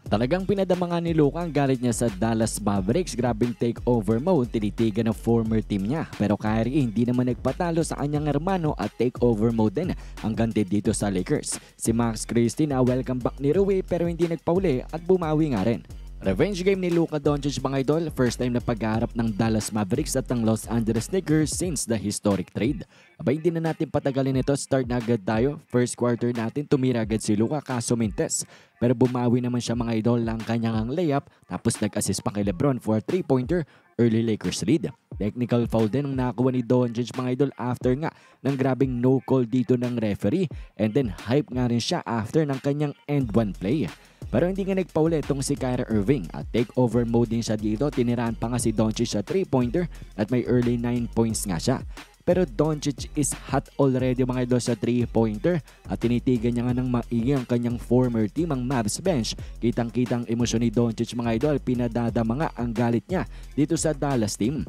Talagang pinadama nga ni Luka ang galit niya sa Dallas Mavericks. Grabing takeover mode, tinitigan ng former team niya. Pero Kyrie hindi naman nagpatalo sa kanyang hermano at takeover mode din ang ganti dito sa Lakers. Si Max Christie na welcome back ni Rui pero hindi nagpauli at bumawi nga rin. Revenge game ni Luka Doncic mga idol, first time na pagharap ng Dallas Mavericks at ng Los Angeles Lakers since the historic trade. Aba hindi na natin patagalin ito, start na agad tayo. First quarter natin tumira agad si Luka kaso mintes. Pero bumawi naman siya mga idol lang kanyang layup tapos nag-assist pa kay Lebron for a 3-pointer, early Lakers lead. Technical foul din ang nakakuha ni Doncic mga idol after nga ng grabing no call dito ng referee and then hype nga rin siya after ng kanyang end one play. Pero hindi nga nagpauli itong si Kyrie Irving at takeover mode din siya dito. Tinirahan pa nga si Doncic sa 3-pointer at may early 9 points nga siya. Pero Doncic is hot already mga idol sa 3-pointer at tinitigan niya nga ng maigi ang kanyang former team ang Mavs bench. Kitang-kitang emosyon ni Doncic mga idol, pinadadama nga ang galit niya dito sa Dallas team.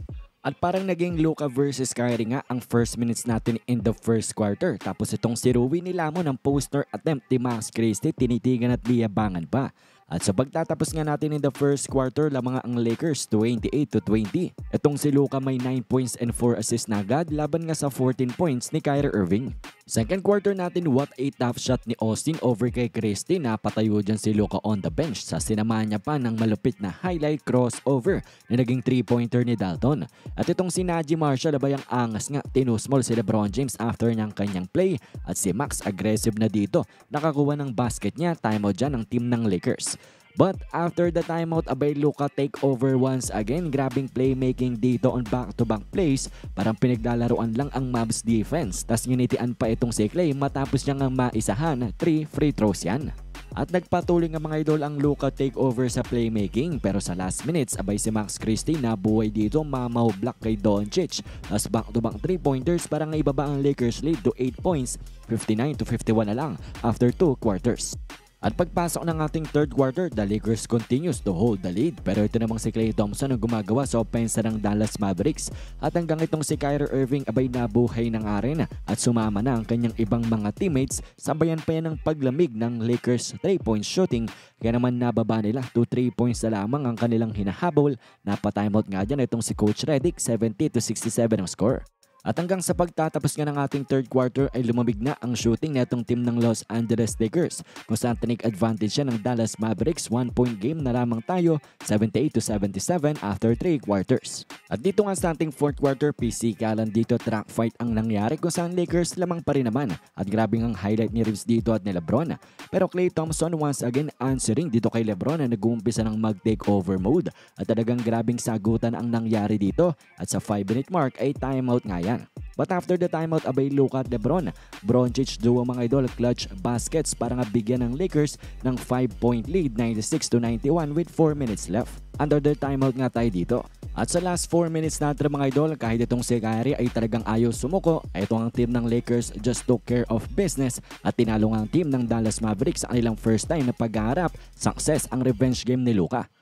At parang naging Luka versus Kyrie nga ang first minutes natin in the first quarter. Tapos itong si Rui nilamon ng poster attempt ni Max Christie, tinitigan at liyabangan pa. At sa pagtatapos nga natin in the first quarter, lamang ang Lakers 28-20. Itong si Luka may 9 points and 4 assists na agad laban nga sa 14 points ni Kyrie Irving. Second quarter natin, what a tough shot ni Austin over kay Christie, napatayo dyan si Luka on the bench sa sinamahan niya pa ng malupit na highlight crossover na naging 3-pointer ni Dalton. At itong si Najee Marshall, abay ang angas nga, tinusmol si LeBron James after niyang kanyang play at si Max aggressive na dito, nakakuha ng basket niya, timeout dyan ng team ng Lakers. But after the timeout, abay Luka take over once again. Grabing playmaking dito on back-to-back plays. Parang pinaglalaroan lang ang Mavs defense. Tas nginitian pa itong si Clay matapos niyang maisahan. 3 free throws yan. At nagpatuloy nga mga idol ang Luka takeover sa playmaking. Pero sa last minutes, abay si Max Christie nabuhay dito, mamaw block kay Doncic. Tas back-to-back 3-pointers para nga ibaba ang Lakers lead to 8 points. 59-51 na lang after 2 quarters. At pagpasok ng ating third quarter, the Lakers continues to hold the lead. Pero ito namang si Klay Thompson ang gumagawa sa opensa ng Dallas Mavericks. At hanggang itong si Kyrie Irving abay nabuhay ng arena at sumama na ang kanyang ibang mga teammates. Sabayan pa yan ng paglamig ng Lakers 3-point shooting. Kaya naman nababa nila to 3 points na lamang ang kanilang hinahabol. Napatimeout nga dyan itong si Coach Redick, 70-67 ang score. At hanggang sa pagtatapos nga ng ating third quarter ay lumamig na ang shooting na itong team ng Los Angeles Lakers kung saan tinake advantage siya ng Dallas Mavericks. 1-point game na lamang tayo, 78-77 after 3 quarters. At dito nga sa ating fourth quarter, pisikalan dito, track fight ang nangyari kung saan Lakers lamang pa rin naman. At grabing ang highlight ni Reeves dito at ni Lebron. Pero Klay Thompson once again answering dito kay Lebron na nag-uumpisa ng mag-takeover mode. At talagang grabing sagutan ang nangyari dito. At sa 5-minute mark ay timeout nga yan. But after the timeout, abay Luka at Lebron. Doncic duo mga idol, clutch baskets para nga bigyan ng Lakers ng 5-point lead, 96-91 with 4 minutes left. Under the timeout nga tayo dito. At sa last 4 minutes natin mga idol, kahit itong si Kyrie ay talagang ayaw sumuko, ay itong ang team ng Lakers just took care of business at tinalo nga ang team ng Dallas Mavericks sa kanilang first time na pagharap. Success ang revenge game ni Luka.